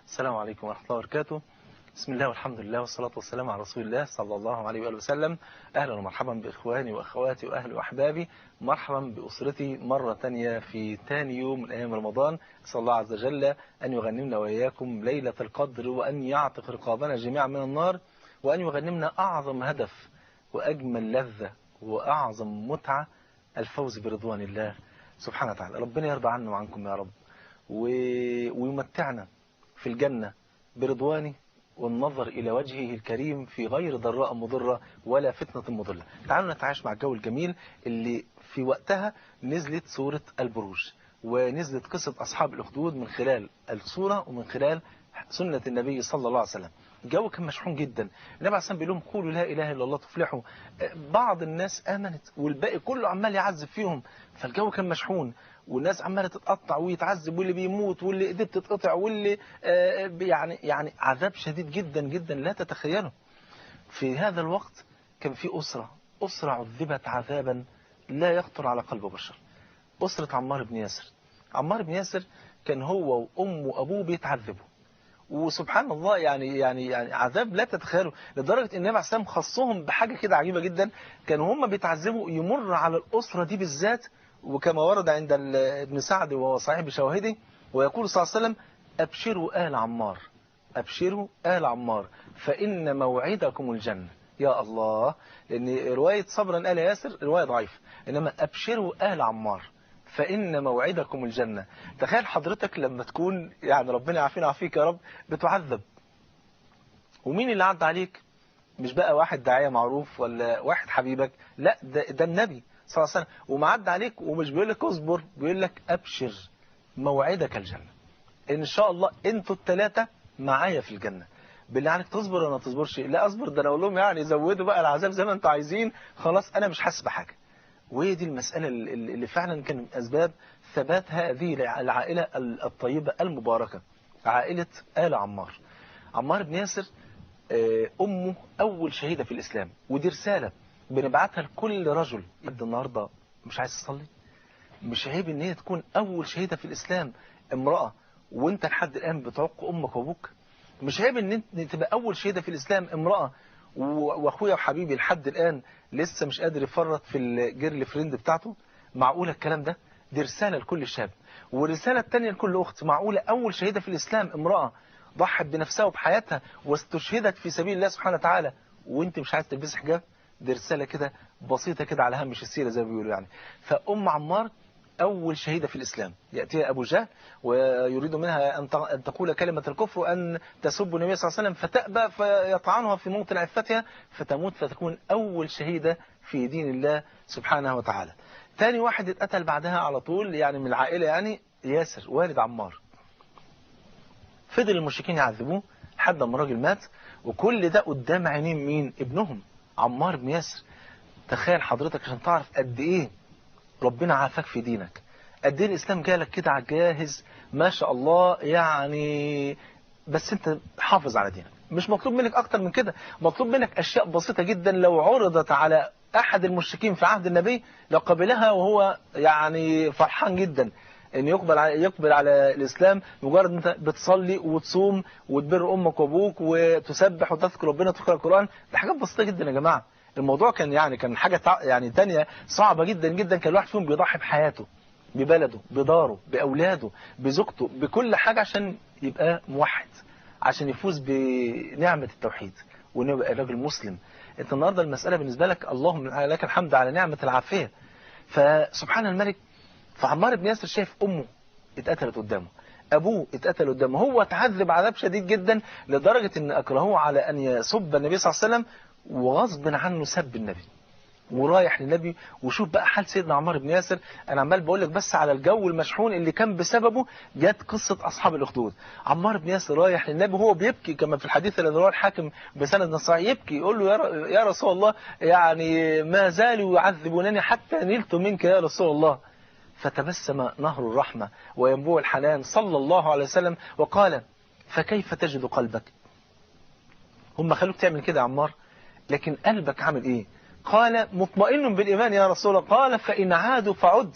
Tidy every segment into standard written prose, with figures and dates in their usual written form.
السلام عليكم ورحمة الله وبركاته. بسم الله والحمد لله والصلاة والسلام على رسول الله صلى الله عليه وآله وسلم. أهلا ومرحبا بإخواني وأخواتي وأهلي وأحبابي، مرحبا بأسرتي مرة تانية في تاني يوم من أيام رمضان. أسأل الله عز وجل أن يغنمنا وإياكم ليلة القدر، وأن يعتق رقابنا جميعا من النار، وأن يغنمنا أعظم هدف وأجمل لذة وأعظم متعة، الفوز برضوان الله سبحانه وتعالى. ربنا يرضى عنا وعنكم يا رب، ويمتعنا في الجنة برضوانه والنظر إلى وجهه الكريم في غير ضراء مضرة ولا فتنة مضلة. تعالوا نتعايش مع الجو الجميل اللي في وقتها نزلت سورة البروج، ونزلت قصة أصحاب الأخدود من خلال السورة ومن خلال سنة النبي صلى الله عليه وسلم. الجو كان مشحون جدا. النبي عليه الصلاة والسلام بيقول لهم قولوا لا إله إلا الله تفلحوا. بعض الناس آمنت والباقي كله عمال يعذب فيهم، فالجو كان مشحون والناس عماله تتقطع ويتعذب، واللي بيموت واللي ايديه بتتقطع واللي يعني عذاب شديد جدا جدا لا تتخيله. في هذا الوقت كان في أسرة عذبت عذابا لا يخطر على قلب بشر. أسرة عمار بن ياسر. عمار بن ياسر كان هو وأمه وأبوه بيتعذبوا، وسبحان الله يعني عذاب لا تتخيله، لدرجة ان النبي عليه الصلاة والسلام خصهم بحاجة كده عجيبة جدا. كانوا هم بيتعذبوا يمر على الأسرة دي بالذات، وكما ورد عند ابن سعد وهو صحيح بشواهده، ويقول صلى الله عليه وسلم: أبشروا آل عمار، أبشروا آل عمار فإن موعدكم الجنة. يا الله، لأن رواية صبرا آل ياسر رواية ضعيفة، إنما أبشروا آل عمار فإن موعدكم الجنة. تخيل حضرتك لما تكون يعني ربنا يعافينا ويعافيك يا رب بتعذب، ومين اللي عدى عليك؟ مش بقى واحد داعية معروف ولا واحد حبيبك، لا ده النبي صلى الله عليه وسلم، ومعدى عليك ومش بيقول لك اصبر، بيقول لك أبشر موعدك الجنة، إن شاء الله انتوا الثلاثة معايا في الجنة. بالله عليك تصبر ولا ما تصبرش؟ لا أصبر، ده أنا أقول لهم يعني زودوا بقى العذاب زي ما أنتوا عايزين، خلاص أنا مش حاسس بحاجة. وهي دي المسألة اللي فعلا كان من أسباب ثبات هذه العائلة الطيبة المباركة، عائلة آل عمار. عمار بن ياسر أمه أول شهيدة في الإسلام، ودي رسالة بنبعتها لكل رجل يبدأ النهاردة مش عايز تصلي. مش عيب ان هي تكون أول شهيدة في الإسلام امرأة وانت لحد الآن بتعق أمك وأبوك؟ مش عيب ان انت تبقى أول شهيدة في الإسلام امرأة واخويا وحبيبي لحد الآن لسه مش قادر يفرط في الجيرل فريند بتاعته؟ معقولة الكلام ده؟ دي رسالة لكل شاب، ورسالة تانية لكل أخت. معقولة أول شهيدة في الإسلام امرأة ضحت بنفسها وبحياتها واستشهدت في سبيل الله سبحانه وتعالى وانت مش عايز تلبس حجاب؟ دي رسالة كده بسيطة كده على هامش السيرة زي ما بيقولوا يعني. فأم عمار أول شهيدة في الإسلام، يأتيها أبو جهل ويريد منها أن تقول كلمة الكفر وأن تسب النبي صلى الله عليه وسلم، فتأبى فيطعنها في موطن عفتها فتموت، فتكون أول شهيدة في دين الله سبحانه وتعالى. ثاني واحد اتقتل بعدها على طول يعني من العائلة، يعني ياسر والد عمار. فضل المشركين يعذبوه لحد ما الراجل مات، وكل ده قدام عينين مين؟ ابنهم عمار بن ياسر. تخيل حضرتك عشان تعرف قد ايه ربنا عافاك في دينك، قد ايه الاسلام جالك كده على الجاهز ما شاء الله يعني، بس انت حافظ على دينك. مش مطلوب منك اكتر من كده، مطلوب منك اشياء بسيطة جدا لو عرضت على احد المشركين في عهد النبي لقبلها وهو يعني فرحان جدا ان يقبل على الاسلام. مجرد انت بتصلي وتصوم وتبر امك وابوك وتسبح وتذكر ربنا وتقرا القران، ده حاجات بسيطه جدا يا جماعه. الموضوع كان حاجه يعني تانية صعبه جدا جدا. كان الواحد فيهم بيضحي بحياته، ببلده، بداره، باولاده، بزوجته، بكل حاجه عشان يبقى موحد، عشان يفوز بنعمه التوحيد ونبقى راجل مسلم. انت النهارده المساله بالنسبه لك اللهم لك الحمد على نعمه العافيه. فسبحان الملك، فعمار بن ياسر شايف أمه اتقتلت قدامه، أبوه اتقتل قدامه، هو اتعذب عذاب شديد جدا لدرجة أن أكرهوه على أن يسب النبي صلى الله عليه وسلم، وغصب عنه سب النبي ورايح للنبي. وشوف بقى حال سيدنا عمار بن ياسر. أنا عمال بقول لك بس على الجو المشحون اللي كان بسببه جت قصة أصحاب الأخدود. عمار بن ياسر رايح للنبي وهو بيبكي كما في الحديث الذي رواه الحاكم بسند صحيح، يبكي يقول له يا رسول الله يعني ما زالوا يعذبونني حتى نلت منك يا رسول الله. فتبسم نهر الرحمة وينبوع الحنان صلى الله عليه وسلم وقال: فكيف تجد قلبك؟ هم خلوك تعمل كده يا عمار، لكن قلبك عامل ايه؟ قال: مطمئن بالإيمان يا رسول الله. قال: فإن عادوا فعد.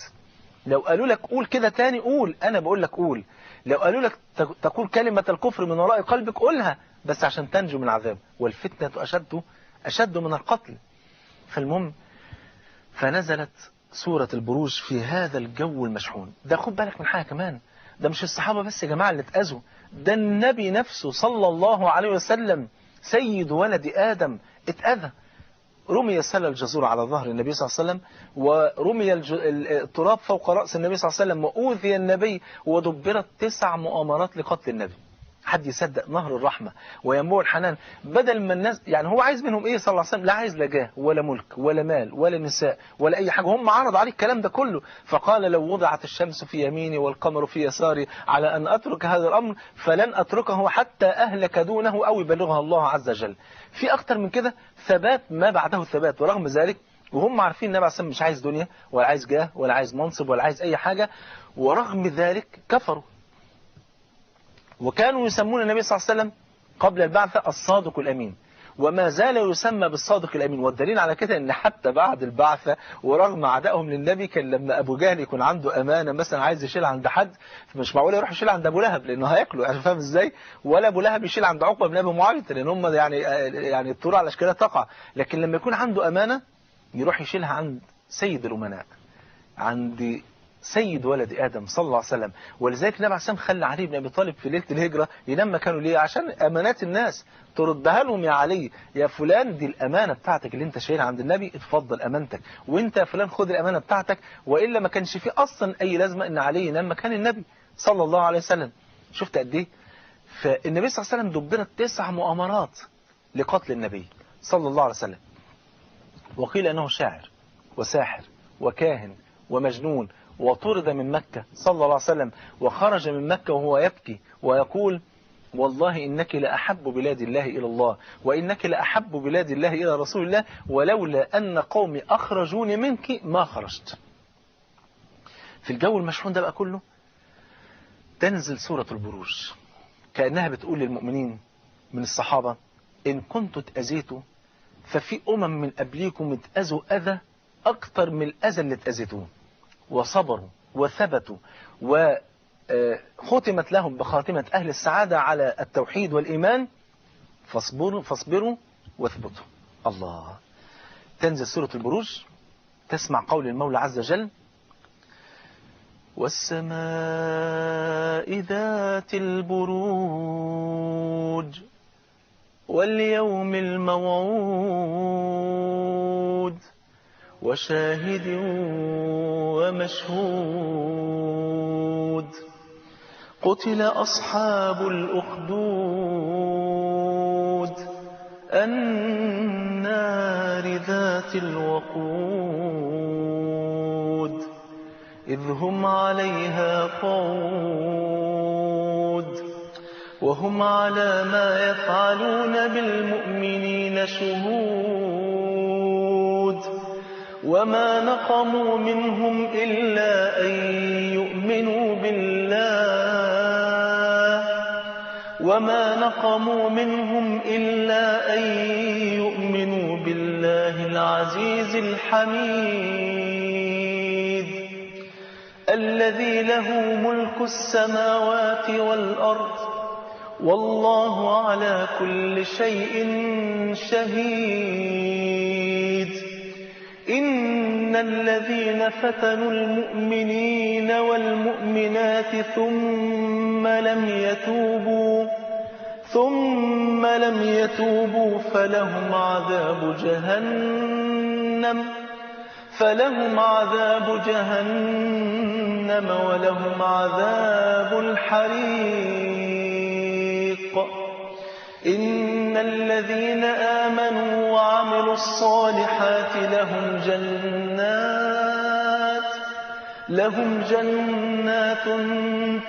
لو قالوا لك قول كده تاني قول، أنا بقول لك قول. لو قالوا لك تقول كلمة الكفر من وراء قلبك قولها، بس عشان تنجو من العذاب، والفتنة أشد من القتل. فالمهم فنزلت سورة البروج في هذا الجو المشحون ده. خد بالك من حاجة كمان، ده مش الصحابة بس يا جماعة اللي اتأذوا، ده النبي نفسه صلى الله عليه وسلم سيد ولد آدم اتأذى. رمي سل الجزور على ظهر النبي صلى الله عليه وسلم، ورمي التراب فوق رأس النبي صلى الله عليه وسلم، وأوذي النبي، ودبرت 9 مؤامرات لقتل النبي. حد يصدق نهر الرحمة وينبوع الحنان؟ بدل ما الناس يعني هو عايز منهم ايه صلى الله عليه وسلم؟ لا عايز لا جاه ولا ملك ولا مال ولا نساء ولا اي حاجة. هم عرضوا عليه الكلام ده كله، فقال لو وضعت الشمس في يميني والقمر في يساري على ان اترك هذا الامر فلن اتركه حتى اهلك دونه او يبلغها الله عز وجل. في اكتر من كده ثبات ما بعده ثبات. ورغم ذلك وهم عارفين النبي عليه الصلاة والسلام مش عايز دنيا ولا عايز جاه ولا عايز منصب ولا عايز اي حاجة، ورغم ذلك كفروا. وكانوا يسمون النبي صلى الله عليه وسلم قبل البعثة الصادق الأمين، وما زال يسمى بالصادق الأمين. والدليل على كده ان حتى بعد البعثة ورغم عدائهم للنبي، كان لما أبو جهل يكون عنده أمانة مثلا عايز يشيل عند حد، مش معقول يروح يشيل عند أبو لهب لأنه هياكله، يعني فاهم ازاي؟ ولا أبو لهب يشيل عند عقبة بن أبي معيط لأن هم يعني الطور على أشكالها تقع. لكن لما يكون عنده أمانة يروح يشيلها عند سيد الأمناء، عند سيد ولد آدم صلى الله عليه وسلم. ولذلك النبي عليه الصلاة والسلام خلى علي بن أبي طالب في ليلة الهجرة ينام مكانه. ليه؟ عشان أمانات الناس تردها لهم. يا علي يا فلان دي الأمانة بتاعتك اللي انت شايلها عند النبي، اتفضل أمانتك، وانت يا فلان خد الأمانة بتاعتك. وإلا ما كانش فيه أصلا أي لازمة ان علي ينام مكان النبي صلى الله عليه وسلم. شفت قد ايه؟ فالنبي صلى الله عليه وسلم دبرت 9 مؤامرات لقتل النبي صلى الله عليه وسلم. وقيل أنه شاعر وساحر وكاهن ومجنون، وطرد من مكة صلى الله عليه وسلم، وخرج من مكة وهو يبكي ويقول والله إنك لأحب بلاد الله إلى الله، وإنك لأحب بلاد الله إلى رسول الله، ولولا أن قومي أخرجوني منك ما خرجت. في الجو المشحون ده بقى كله تنزل سورة البروج كأنها بتقول للمؤمنين من الصحابة إن كنتوا اتأذيتوا ففي من قبليكم اتأذوا أذى أكتر من الأذى اللي اتأذيتوه، وصبروا وثبتوا، وختمت لهم بخاتمة أهل السعادة على التوحيد والإيمان، فاصبروا واثبتوا. الله. تنزل سورة البروج، تسمع قول المولى عز وجل والسماء ذات البروج واليوم الموعود وشاهد ومشهود قتل أصحاب الأخدود النار ذات الوقود إذ هم عليها قعود وهم على ما يفعلون بالمؤمنين شهود وما نقموا منهم إلا أن يؤمنوا بالله العزيز الحميد الذي له ملك السماوات والأرض والله على كل شيء شهيد إن الذين فتنوا المؤمنين والمؤمنات ثم لم يتوبوا فلهم عذاب جهنم ولهم عذاب الحريق إن الذين آمنوا وعملوا الصالحات لهم جنات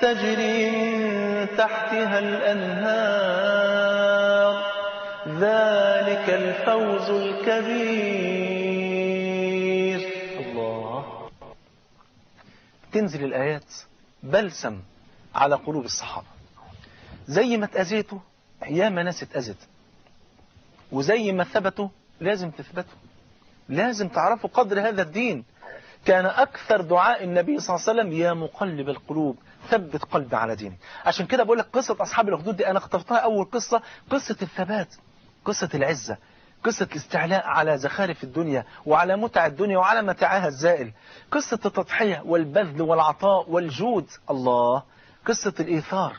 تجري من تحتها الأنهار ذلك الفوز الكبير. الله. تنزل الآيات بلسم على قلوب الصحابة. زي ما اتأذيتوا ياما ناس اتأذت، وزي ما ثبتوا لازم تثبتوا، لازم تعرفوا قدر هذا الدين. كان أكثر دعاء النبي صلى الله عليه وسلم يا مقلب القلوب ثبت قلبي على دينك. عشان كده بقول لك قصة أصحاب الأخدود دي أنا اخترتها أول قصة، قصة الثبات، قصة العزة، قصة الاستعلاء على زخارف الدنيا وعلى متع الدنيا وعلى متاعها الزائل، قصة التضحية والبذل والعطاء والجود، الله، قصة الإيثار،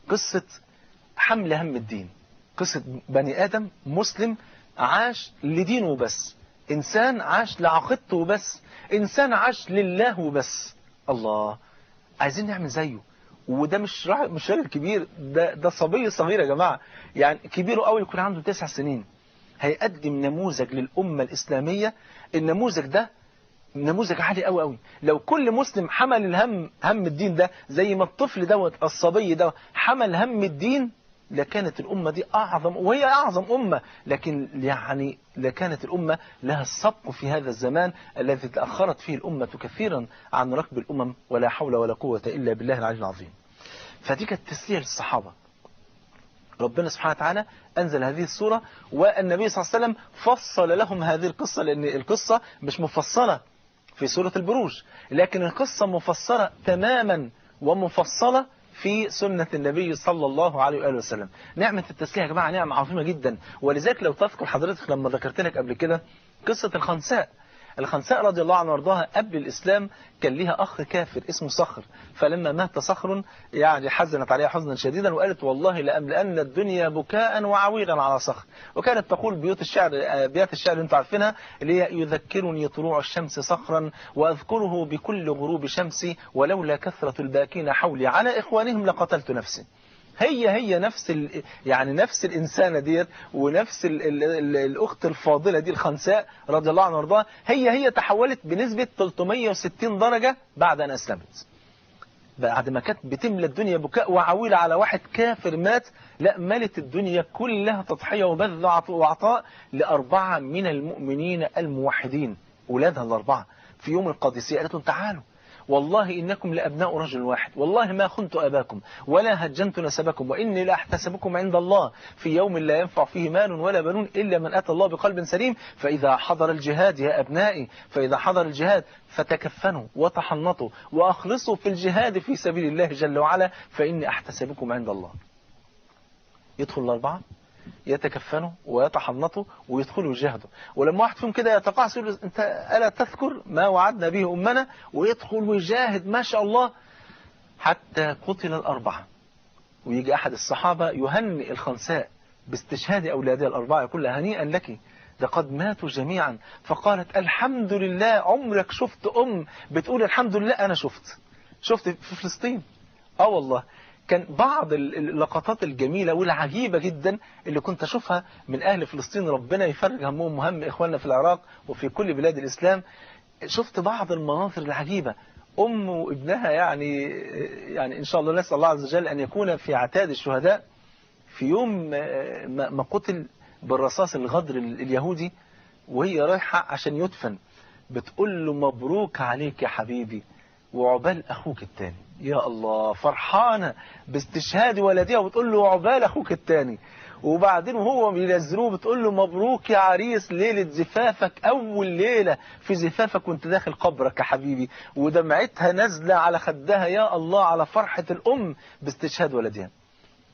قصة حمل هم الدين، قصة بني آدم مسلم عاش لدينه بس، إنسان عاش لعقيدته بس، إنسان عاش لله وبس. الله، عايزين نعمل زيه. وده مش راجل كبير، ده صبي صغير يا جماعة، يعني كبيره قوي يكون عنده 9 سنين، هيقدم نموذج للأمة الإسلامية. النموذج ده نموذج عالي قوي قوي. لو كل مسلم حمل هم الدين ده زي ما الطفل دوت الصبي ده حمل هم الدين، لكانت الأمة دي أعظم، وهي أعظم أمة، لكن يعني لكانت الأمة لها السبق في هذا الزمان الذي تأخرت فيه الأمة كثيرا عن ركب الأمم، ولا حول ولا قوة إلا بالله العلي العظيم. فدي كانت تسلية للصحابة. ربنا سبحانه وتعالى أنزل هذه السورة، والنبي صلى الله عليه وسلم فصل لهم هذه القصة، لأن القصة مش مفصلة في سورة البروج، لكن القصة مفسرة تماما ومفصلة في سنة النبي صلى الله عليه وآله وسلم. نعمة التسلية يا جماعة نعمة عظيمة جدا. ولذلك لو تذكر حضرتك لما ذكرت لك قبل كده قصة الخنساء رضي الله عنها وارضاها، قبل الإسلام كان ليها أخ كافر اسمه صخر، فلما مات صخر يعني حزنت عليها حزنا شديدا وقالت والله لأملأن الدنيا بكاء وعويلا على صخر. وكانت تقول بيوت الشعر اللي انتم عارفينها اللي هي يذكرني طلوع الشمس صخرا وأذكره بكل غروب شمسي ولولا كثرة الباكين حولي على إخوانهم لقتلت نفسي. هي نفس يعني نفس الإنسانة ديت ونفس الأخت الفاضلة دي الخنساء رضي الله عنها وارضاها، هي تحولت بنسبة 360 درجة بعد أن أسلمت. بعد ما كانت بتملى الدنيا بكاء وعويلة على واحد كافر مات، لا، ملت الدنيا كلها تضحية وبذل وعطاء ل4 من المؤمنين الموحدين، أولادها ال4 في يوم القادسية قالت لهم تعالوا والله إنكم لأبناء رجل واحد، والله ما خنت أباكم ولا هجنت نسبكم، وإني لأحتسبكم عند الله في يوم لا ينفع فيه مال ولا بنون إلا من أتى الله بقلب سليم. فإذا حضر الجهاد يا أبنائي، فإذا حضر الجهاد فتكفنوا وتحنطوا وأخلصوا في الجهاد في سبيل الله جل وعلا، فإني أحتسبكم عند الله. يدخل ال4 يتكفنوا ويتحنطوا ويدخلوا يجاهدوا، ولما واحد فيهم كده يتقاعس يقول انت ألا تذكر ما وعدنا به أمنا، ويدخل ويجاهد ما شاء الله حتى قتل ال4. ويجي أحد الصحابة يهنئ الخنساء باستشهاد أولادها ال4، يقول لها هنيئا لك لقد ماتوا جميعا. فقالت الحمد لله، عمرك شفت أم بتقول الحمد لله؟ أنا شفت في فلسطين. والله كان بعض اللقطات الجميلة والعجيبة جدا اللي كنت أشوفها من أهل فلسطين، ربنا يفرج همهم وهم إخواننا في العراق وفي كل بلاد الإسلام. شفت بعض المناظر العجيبة، أم وابنها يعني إن شاء الله نسأل الله عز وجل أن يكون في عتاد الشهداء في يوم ما قتل بالرصاص الغدر اليهودي، وهي رايحة عشان يدفن بتقول له مبروك عليك يا حبيبي وعقبال أخوك التاني. يا الله، فرحانة باستشهاد ولدها وبتقول له عقبال أخوك التاني. وبعدين وهو بينزلوه بتقول له مبروك يا عريس، ليلة زفافك، أول ليلة في زفافك وانت داخل قبرك يا حبيبي. ودمعتها نازلة على خدها، يا الله على فرحة الأم باستشهاد ولدها.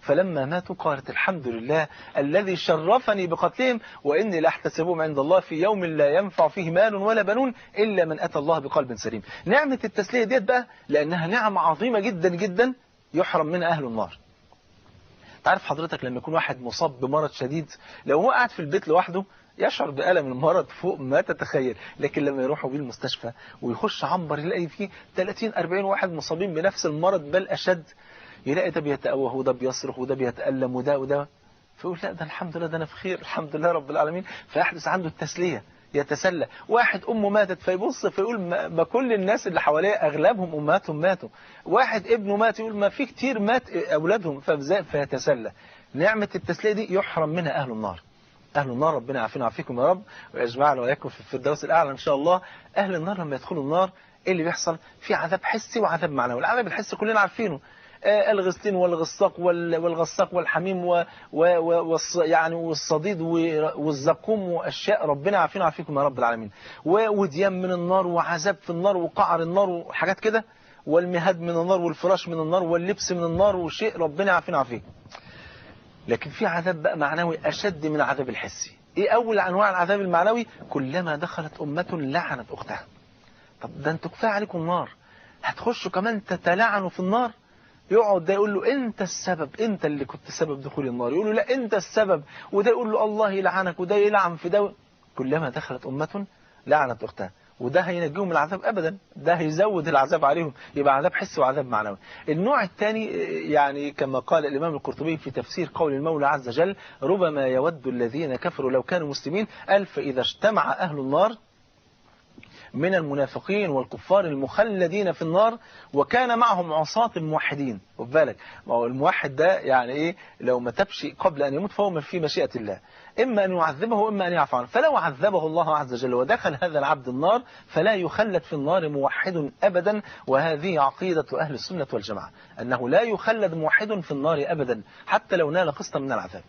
فلما ماتوا قالت الحمد لله الذي شرفني بقتلهم، وإني لاحتسبهم عند الله في يوم لا ينفع فيه مال ولا بنون إلا من أتى الله بقلب سليم. نعمة التسلية ديت بقى لأنها نعمة عظيمة جدا جدا يحرم منها أهل النار. تعرف حضرتك لما يكون واحد مصاب بمرض شديد، لو هو قاعد في البيت لوحده يشعر بألم المرض فوق ما تتخيل، لكن لما يروحوا بيه المستشفى ويخش عنبر يلاقي فيه 30-40 واحد مصابين بنفس المرض بل أشد، يلاقي ده بيتأوه وده بيصرخ وده بيتألم وده فيقول لا ده الحمد لله، ده أنا في خير الحمد لله رب العالمين. فيحدث عنده التسلية، يتسلى. واحد أمه ماتت فيبص فيقول ما كل الناس اللي حواليه أغلبهم أمهاتهم ماتوا. واحد ابنه مات يقول ما في كتير مات أولادهم، فيتسلى. نعمة التسلية دي يحرم منها أهل النار. أهل النار ربنا يعافينا ويعافيكم يا رب ويجمعنا وإياكم في الفردوس الأعلى إن شاء الله. أهل النار لما يدخلوا النار إيه اللي بيحصل؟ في عذاب حسي وعذاب معنوي. العذاب الحسي كلنا عارفينه، الغسلين والغساق والغساق والحميم يعني والصديد والزقوم وأشياء ربنا عافينا وعافيكم يا رب العالمين، وديان من النار وعذاب في النار وقعر النار وحاجات كده، والمهاد من النار والفراش من النار واللبس من النار وشيء ربنا عافينا وعافيكم. لكن في عذاب بقى معنوي أشد من العذاب الحسي. إيه أول أنواع العذاب المعنوي؟ كلما دخلت أمة لعنت أختها. طب ده انتوا كفاية عليكم النار، هتخشوا كمان تتلعنوا في النار؟ يقعد ده يقول له انت السبب، انت اللي كنت سبب دخول النار، يقول له لا انت السبب، وده يقول له الله يلعنك، وده يلعن في ده. كلما دخلت أمة لعنت أختها. وده هينجيهم من العذاب أبدا، ده هيزود العذاب عليهم، يبقى عذاب حسي وعذاب معنوي. النوع الثاني يعني كما قال الإمام القرطبي في تفسير قول المولى عز وجل: ربما يود الذين كفروا لو كانوا مسلمين، قال فإذا اجتمع أهل النار من المنافقين والكفار المخلدين في النار وكان معهم عصاة الموحدين. خد بالك، ما هو الموحد ده يعني ايه؟ لو ما تبش قبل ان يموت فهو في مشيئة الله، اما ان يعذبه واما ان يعفو عنه. فلو عذبه الله عز وجل ودخل هذا العبد النار فلا يخلد في النار موحد ابدا. وهذه عقيدة اهل السنة والجماعة، انه لا يخلد موحد في النار ابدا حتى لو نال قسطا من العذاب.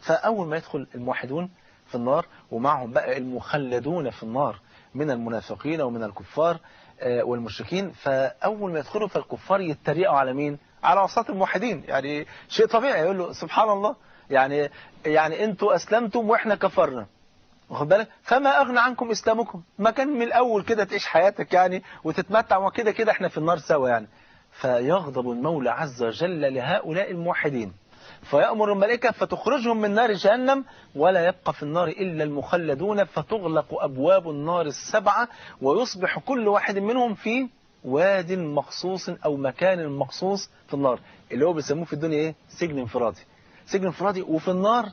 فاول ما يدخل الموحدون في النار ومعهم بقى المخلدون في النار من المنافقين ومن الكفار والمشركين، فأول ما يدخلوا فالكفار يتريقوا على مين؟ على عصاة الموحدين. يعني شيء طبيعي، يقول له سبحان الله، يعني انتوا أسلمتم وإحنا كفرنا، واخد بالك؟ فما أغنى عنكم إسلامكم، ما كان من الأول كده تعيش حياتك يعني وتتمتع، وكده كده إحنا في النار سوا يعني. فيغضب المولى عز وجل لهؤلاء الموحدين فيأمر الملائكة فتخرجهم من نار جهنم، ولا يبقى في النار إلا المخلدون، فتغلق أبواب النار السبعة، ويصبح كل واحد منهم في واد مخصوص أو مكان مخصوص في النار، اللي هو بيسموه في الدنيا إيه؟ سجن انفرادي. سجن انفرادي، وفي النار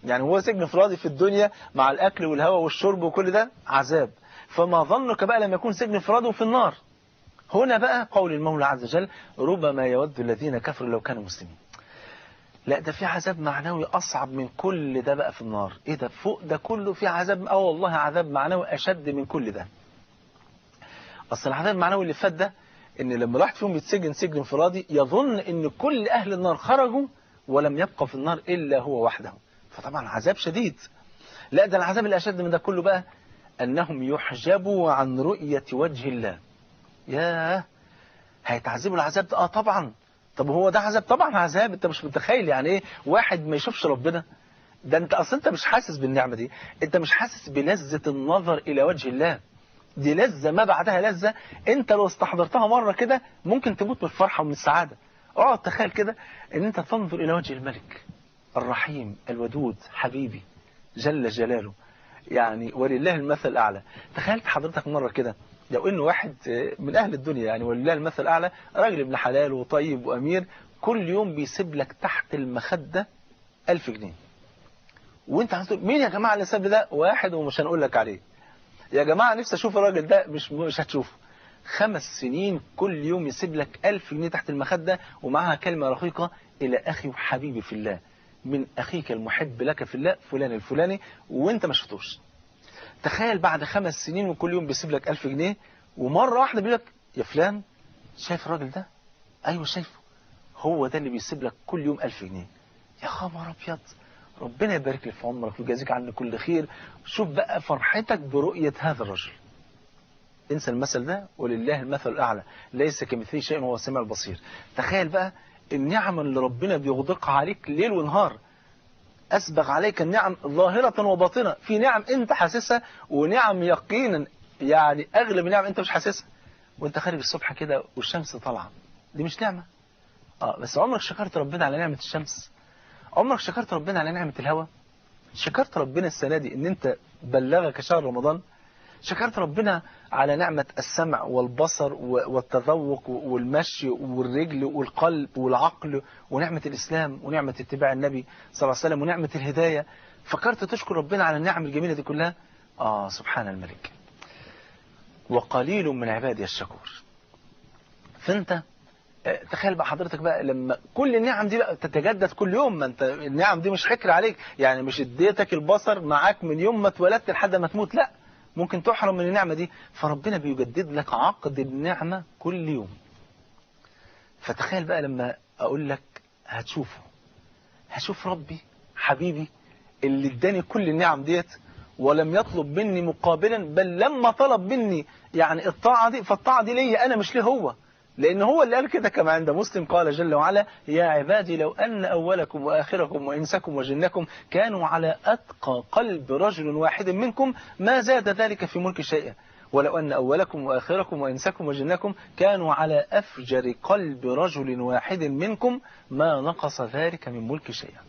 يعني هو سجن انفرادي في الدنيا مع الأكل والهواء والشرب وكل ده عذاب، فما ظنك بقى لما يكون سجن انفرادي وفي النار؟ هنا بقى قول المولى عز وجل: ربما يود الذين كفروا لو كانوا مسلمين. لا، ده في عذاب معنوي أصعب من كل ده بقى في النار. إيه ده؟ فوق ده كله في عذاب، والله عذاب معنوي أشد من كل ده. أصل العذاب المعنوي اللي فات ده إن لما الواحد فيهم يتسجن سجن انفرادي يظن إن كل أهل النار خرجوا ولم يبقى في النار إلا هو وحده، فطبعا عذاب شديد. لا، ده العذاب اللي أشد من ده كله بقى أنهم يحجبوا عن رؤية وجه الله. ياه، هيتعذبوا العذاب ده؟ طبعا. طب هو ده عذاب؟ طبعا عذاب. انت مش متخيل يعني ايه واحد ما يشوفش ربنا. ده انت اصلا انت مش حاسس بالنعمة دي، انت مش حاسس بلذة النظر الى وجه الله. دي لذة ما بعدها لذة، انت لو استحضرتها مرة كده ممكن تموت من الفرحة ومن السعادة. اقعد تخيل كده ان انت تنظر الى وجه الملك الرحيم الودود حبيبي جل جلاله، يعني ولله المثل الاعلى. تخيلت حضرتك مرة كده لو انه واحد من اهل الدنيا يعني ولله المثل الاعلى، راجل ابن حلال وطيب وامير، كل يوم بيسيب لك تحت المخدة 1000 جنيه، وانت هتقول مين يا جماعة اللي ساب لي ده؟ واحد ومش هنقول لك عليه. يا جماعة نفسي اشوف الراجل ده، مش هتشوفه. 5 سنين كل يوم يسيب لك 1000 جنيه تحت المخدة، ومعها كلمة رقيقة: إلى أخي وحبيبي في الله، من أخيك المحب لك في الله فلان الفلاني، وانت ما شفتوش. تخيل بعد 5 سنين وكل يوم بيسيب لك 1000 جنيه، ومرة واحدة بيقول لك: يا فلان شايف الراجل ده؟ أيوة شايفه، هو ده اللي بيسيب لك كل يوم 1000 جنيه. يا خبر أبيض، ربنا يبارك لك في عمرك ويجازيك عني كل خير. شوف بقى فرحتك برؤية هذا الرجل. انسى المثل ده، ولله المثل الأعلى، ليس كمثله شيء وهو السميع البصير. تخيل بقى النعم اللي ربنا بيغدقها عليك ليل ونهار، أسبغ عليك النعم ظاهرة وباطنة. في نعم أنت حاسسها، ونعم يقينا يعني أغلب النعم أنت مش حاسسها. وأنت خارج الصبح كده والشمس طالعة، دي مش نعمة؟ بس عمرك شكرت ربنا على نعمة الشمس؟ عمرك شكرت ربنا على نعمة الهواء؟ شكرت ربنا السنة دي إن أنت بلغك شهر رمضان؟ شكرت ربنا على نعمة السمع والبصر والتذوق والمشي والرجل والقلب والعقل، ونعمة الإسلام ونعمة اتباع النبي صلى الله عليه وسلم ونعمة الهداية؟ فكرت تشكر ربنا على النعم الجميلة دي كلها؟ سبحان الملك، وقليل من عبادي الشكور. فانت تخيل بقى حضرتك بقى لما كل النعم دي بقى تتجدد كل يوم. ما انت النعم دي مش حكر عليك، يعني مش اديتك البصر معاك من يوم ما اتولدت لحد ما تموت، لا، ممكن تحرم من النعمة دي، فربنا بيجدد لك عقد النعمة كل يوم. فتخيل بقى لما أقول لك هتشوفه، هشوف ربي حبيبي اللي اداني كل النعم ديت ولم يطلب مني مقابلا، بل لما طلب مني يعني الطاعة دي، فالطاعة دي ليا أنا مش ليه هو، لأن هو اللي قال كده كما عند مسلم قال جل وعلا: يا عبادي لو أن أولكم وآخركم وإنسكم وجنكم كانوا على أتقى قلب رجل واحد منكم ما زاد ذلك في ملك شيئا، ولو أن أولكم وآخركم وإنسكم وجنكم كانوا على أفجر قلب رجل واحد منكم ما نقص ذلك من ملك شيئا.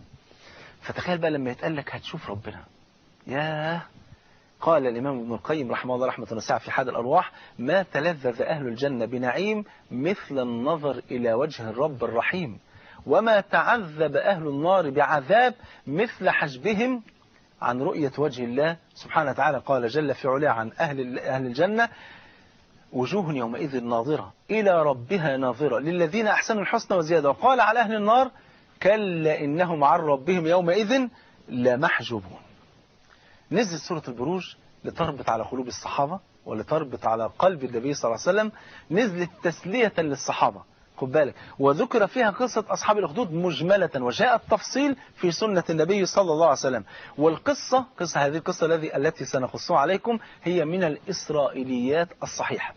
فتخيل بقى لما يتقال لك هتشوف ربنا. ياه. قال الإمام ابن القيم رحمه الله رحمة واسعة في حاد الأرواح: ما تلذذ أهل الجنة بنعيم مثل النظر إلى وجه الرب الرحيم، وما تعذب أهل النار بعذاب مثل حجبهم عن رؤية وجه الله سبحانه وتعالى. قال جل في علاه عن أهل الجنة: وجوه يومئذ ناظرة إلى ربها ناظرة للذين أحسنوا الحسنى وزيادة. وقال على أهل النار: كلا إنهم عن ربهم يومئذ لمحجوبون. نزل سورة البروج لتربط على قلوب الصحابة ولتربط على قلب النبي صلى الله عليه وسلم، نزلت تسلية للصحابة، خد بالك، وذكر فيها قصة أصحاب الأخدود مجملة، وجاء التفصيل في سنة النبي صلى الله عليه وسلم. والقصة، هذه القصة التي سنقصها عليكم هي من الإسرائيليات الصحيحة.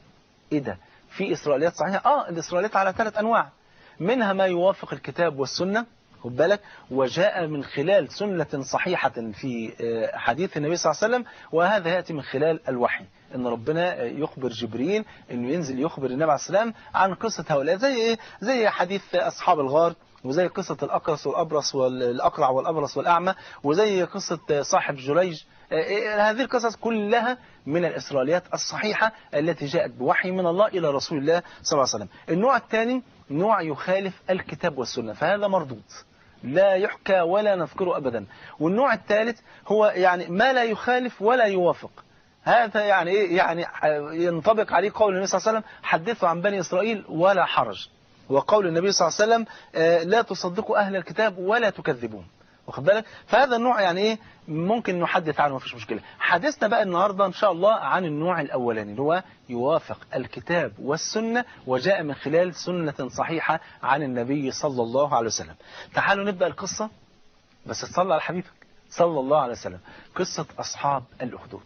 إيه ده؟ في إسرائيليات صحيحة؟ الإسرائيليات على 3 أنواع، منها ما يوافق الكتاب والسنة، خد بالك، وجاء من خلال سنة صحيحة في حديث النبي صلى الله عليه وسلم، وهذا يأتي من خلال الوحي، ان ربنا يخبر جبريل انه ينزل يخبر النبي عليه السلام عن قصة هؤلاء، زي ايه؟ زي حديث اصحاب الغار، وزي قصة الأقرص والأبرص والأقرع والأبرص والأعمى، وزي قصة صاحب جريج. هذه القصص كلها من الإسرائيليات الصحيحة التي جاءت بوحي من الله إلى رسول الله صلى الله عليه وسلم. النوع الثاني نوع يخالف الكتاب والسنة، فهذا مردود لا يحكى ولا نذكره أبدا. والنوع الثالث هو يعني ما لا يخالف ولا يوافق، هذا يعني إيه؟ يعني ينطبق عليه قول النبي صلى الله عليه وسلم: حدثوا عن بني إسرائيل ولا حرج، وقول النبي صلى الله عليه وسلم: لا تصدقوا أهل الكتاب ولا تكذبون، واخد بالك؟ فهذا النوع يعني إيه؟ ممكن نحدث عنه، مفيش مشكلة. حدثنا بقى النهاردة إن شاء الله عن النوع الأولاني اللي هو يوافق الكتاب والسنة وجاء من خلال سنة صحيحة عن النبي صلى الله عليه وسلم. تعالوا نبدأ القصة، بس تصلى على حبيبك صلى الله عليه وسلم. قصة أصحاب الأخدود.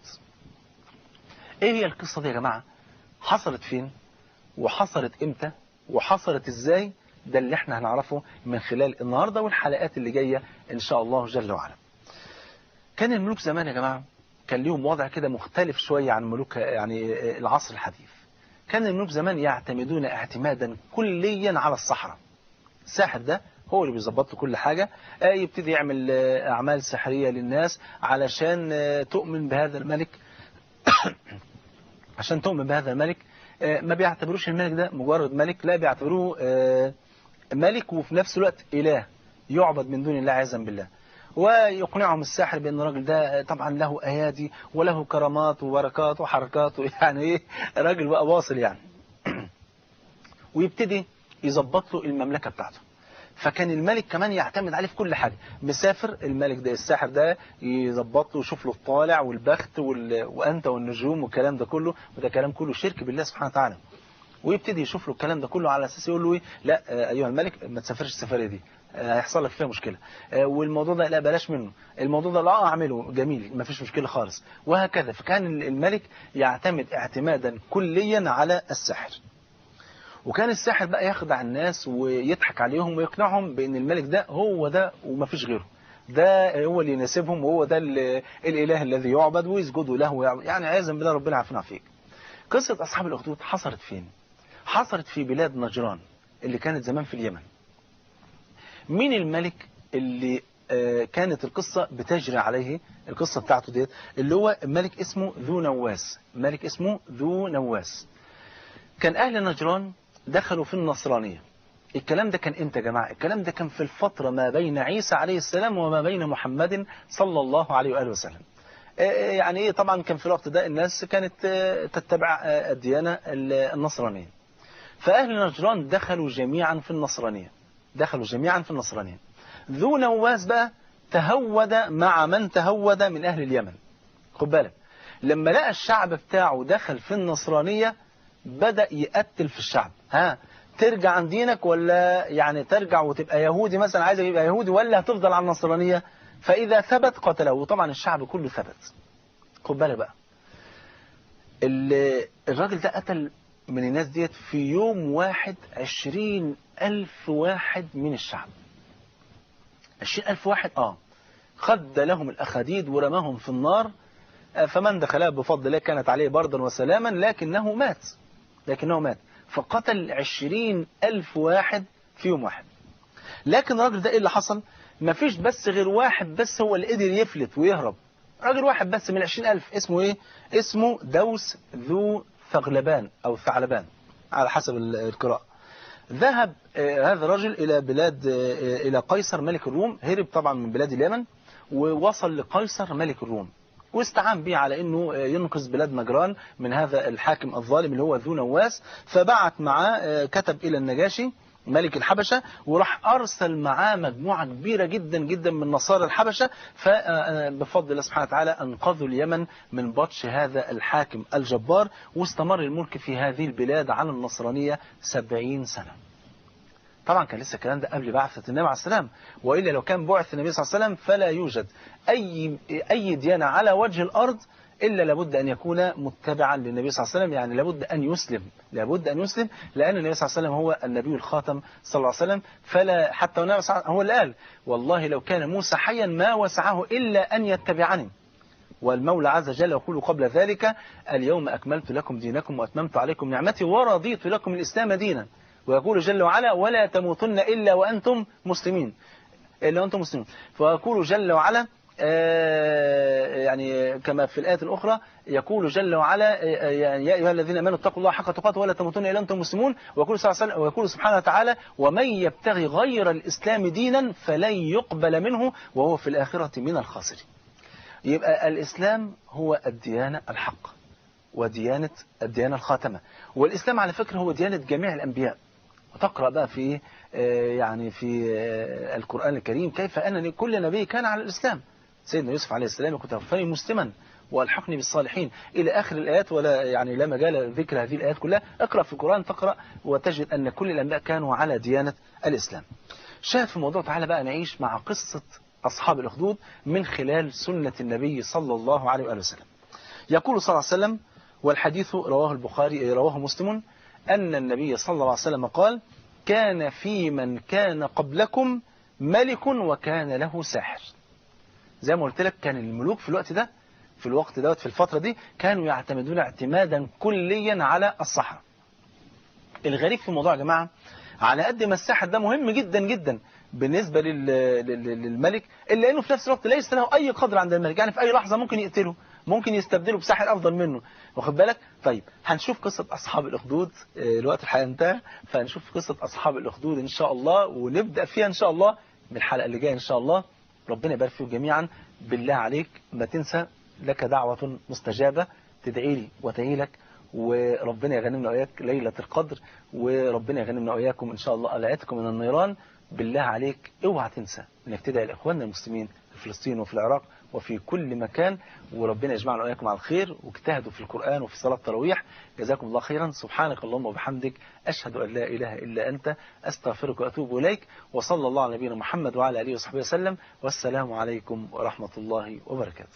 إيه هي القصة دي يا جماعة؟ حصلت فين؟ وحصلت إمتى؟ وحصلت إزاي؟ ده اللي احنا هنعرفه من خلال النهاردة والحلقات اللي جاية إن شاء الله جل وعلا. كان الملوك زمان يا جماعة كان ليهم وضع كده مختلف شوية عن ملوك يعني العصر الحديث. كان الملوك زمان يعتمدون اعتمادا كليا على السحرة. الساحر ده هو اللي بيظبط له كل حاجة، يبتدي يعمل أعمال سحرية للناس علشان تؤمن بهذا الملك عشان تؤمن بهذا الملك. ما بيعتبروش الملك ده مجرد ملك، لا بيعتبروه ملك وفي نفس الوقت إله يعبد من دون الله عزا بالله. ويقنعهم الساحر بأن الراجل ده طبعا له أيادي وله كرامات وبركات وحركات، يعني إيه، راجل بقى واصل يعني. ويبتدي يظبط له المملكة بتاعته. فكان الملك كمان يعتمد عليه في كل حاجة. مسافر الملك ده الساحر ده يظبط له ويشوف له الطالع والبخت وأنت والنجوم والكلام ده كله، وده كلام كله شرك بالله سبحانه وتعالى. ويبتدي يشوف له الكلام ده كله على أساس يقول له إيه؟ لا أيها الملك ما تسافرش السفرية دي، هيحصل لك فيها مشكلة، والموضوع ده لا بلاش منه، الموضوع ده لا أعمله جميل ما فيش مشكلة خالص، وهكذا. فكان الملك يعتمد اعتمادا كليا على السحر. وكان الساحر بقى يخدع الناس ويضحك عليهم ويقنعهم بأن الملك ده هو ده وما فيش غيره، ده هو اللي يناسبهم وهو ده الإله الذي يعبد ويسجدوا له، يعني عايزا بالله ربنا عافينا فيك. قصة أصحاب الأخدود حصلت فين؟ حصلت في بلاد نجران اللي كانت زمان في اليمن. مين الملك اللي كانت القصة بتجري عليه القصة بتاعته ديت؟ اللي هو ملك اسمه ذو نواس. ملك اسمه ذو نواس. كان أهل نجران دخلوا في النصرانية. الكلام ده كان امتى يا جماعة؟ الكلام ده كان في الفترة ما بين عيسى عليه السلام وما بين محمد صلى الله عليه وآله وسلم. يعني ايه، طبعا كان في الوقت ده الناس كانت تتبع الديانة النصرانية. فأهل نجران دخلوا جميعا في النصرانية. ذو نواس بقى تهود مع من تهود من أهل اليمن. خد بالك، لما لقى الشعب بتاعه دخل في النصرانية بدأ يقتل في الشعب. ترجع عن دينك ولا يعني ترجع وتبقى يهودي مثلا، عايز يبقى يهودي، ولا هتفضل على النصرانية؟ فإذا ثبت قتله. وطبعا الشعب كله ثبت. خد بالك بقى، الراجل ده قتل من الناس ديت في يوم واحد 20,000 واحد من الشعب. 20,000 واحد خد لهم الأخاديد ورماهم في النار، فمن دخلها بفضل الله كانت عليه بردا وسلاما، لكنه مات. فقتل 20,000 واحد في يوم واحد. لكن الراجل ده ايه اللي حصل؟ مفيش بس غير واحد بس هو اللي قدر يفلت ويهرب. راجل واحد بس من 20,000. اسمه ايه؟ اسمه دوس ذو ثغلبان أو ثعلبان على حسب القراءة. ذهب هذا الرجل إلى قيصر ملك الروم. هرب طبعا من بلاد اليمن ووصل لقيصر ملك الروم، واستعان به على أنه ينقذ بلاد نجران من هذا الحاكم الظالم اللي هو ذو نواس. فبعت معاه، كتب إلى النجاشي ملك الحبشة، وراح أرسل معاه مجموعة كبيرة جدا جدا من نصارى الحبشة. فبفضل الله سبحانه وتعالى أنقذوا اليمن من بطش هذا الحاكم الجبار، واستمر الملك في هذه البلاد على النصرانية 70 سنة. طبعا كان لسه الكلام ده قبل بعثة النبي عليه السلام، وإلا لو كان بعث النبي صلى الله عليه وسلم فلا يوجد أي ديانة على وجه الأرض إلا لابد أن يكون متبعا للنبي صلى الله عليه وسلم. يعني لابد أن يسلم، لأن النبي صلى الله عليه وسلم هو النبي الخاتم صلى الله عليه وسلم. فلا حتى النبي صلى الله عليه وسلم هو اللي قال: والله لو كان موسى حيا ما وسعه إلا أن يتبعني. والمولى عز وجل يقول قبل ذلك: اليوم أكملت لكم دينكم وأتممت عليكم نعمتي ورضيت لكم الإسلام دينا. ويقول جل وعلا: ولا تموتن إلا وأنتم مسلمين. فيقول جل وعلا يعني كما في الآية الأخرى، يقول جل وعلا: يا أيها الذين آمنوا اتقوا الله حق تقاته ولا تموتن إلا وأنتم مسلمون. ويقول سبحانه وتعالى: ومن يبتغي غير الإسلام دينا فلن يقبل منه وهو في الآخرة من الخاسرين. يبقى الإسلام هو الديانة الحق وديانة الديانة الخاتمة. والإسلام على فكرة هو ديانة جميع الأنبياء. وتقرأ بقى في يعني في القرآن الكريم كيف أن كل نبي كان على الإسلام. سيدنا يوسف عليه السلام: كنت توفني مسلما والحقني بالصالحين، إلى آخر الآيات. ولا يعني لا مجال ذكر هذه الآيات كلها. اقرأ في القرآن تقرأ وتجد أن كل الأنبياء كانوا على ديانة الإسلام. شاهد في الموضوع. تعالى بقى نعيش مع قصة أصحاب الأخدود من خلال سنة النبي صلى الله عليه وآله وسلم. يقول صلى الله عليه وسلم، والحديث رواه البخاري رواه مسلم، أن النبي صلى الله عليه وسلم قال: كان في من كان قبلكم ملك وكان له ساحر. زي ما قلت لك، كان الملوك في الوقت دوت في الفترة دي كانوا يعتمدون اعتمادا كليا على السحرة. الغريب في الموضوع يا جماعة، على قد ما الساحر ده مهم جدا جدا بالنسبة للملك، إلا أنه في نفس الوقت ليس له أي قدر عند الملك. يعني في أي لحظة ممكن يقتله، ممكن يستبدله بساحر أفضل منه. واخد بالك؟ طيب هنشوف قصة أصحاب الأخدود. الوقت الحقيقة انتهى، فهنشوف قصة أصحاب الأخدود إن شاء الله، ونبدأ فيها إن شاء الله من الحلقة اللي جاية إن شاء الله. ربنا يبارك فيكم جميعا. بالله عليك ما تنسى، لك دعوة مستجابة، تدعي لي وتدعي لك، وربنا يغنمنا وإياك ليلة القدر، وربنا يغنمنا وإياكم إن شاء الله ألعتكم من النيران. بالله عليك اوعى تنسى انك تدعي لإخواننا المسلمين في فلسطين وفي العراق وفي كل مكان، وربنا يجمعنا وإياكم على الخير. واجتهدوا في القرآن وفي صلاة التراويح. جزاكم الله خيرا. سبحانك اللهم وبحمدك، أشهد أن لا إله إلا أنت، أستغفرك وأتوب إليك. وصلى الله على نبينا محمد وعلى آله وصحبه وسلم. والسلام عليكم ورحمة الله وبركاته.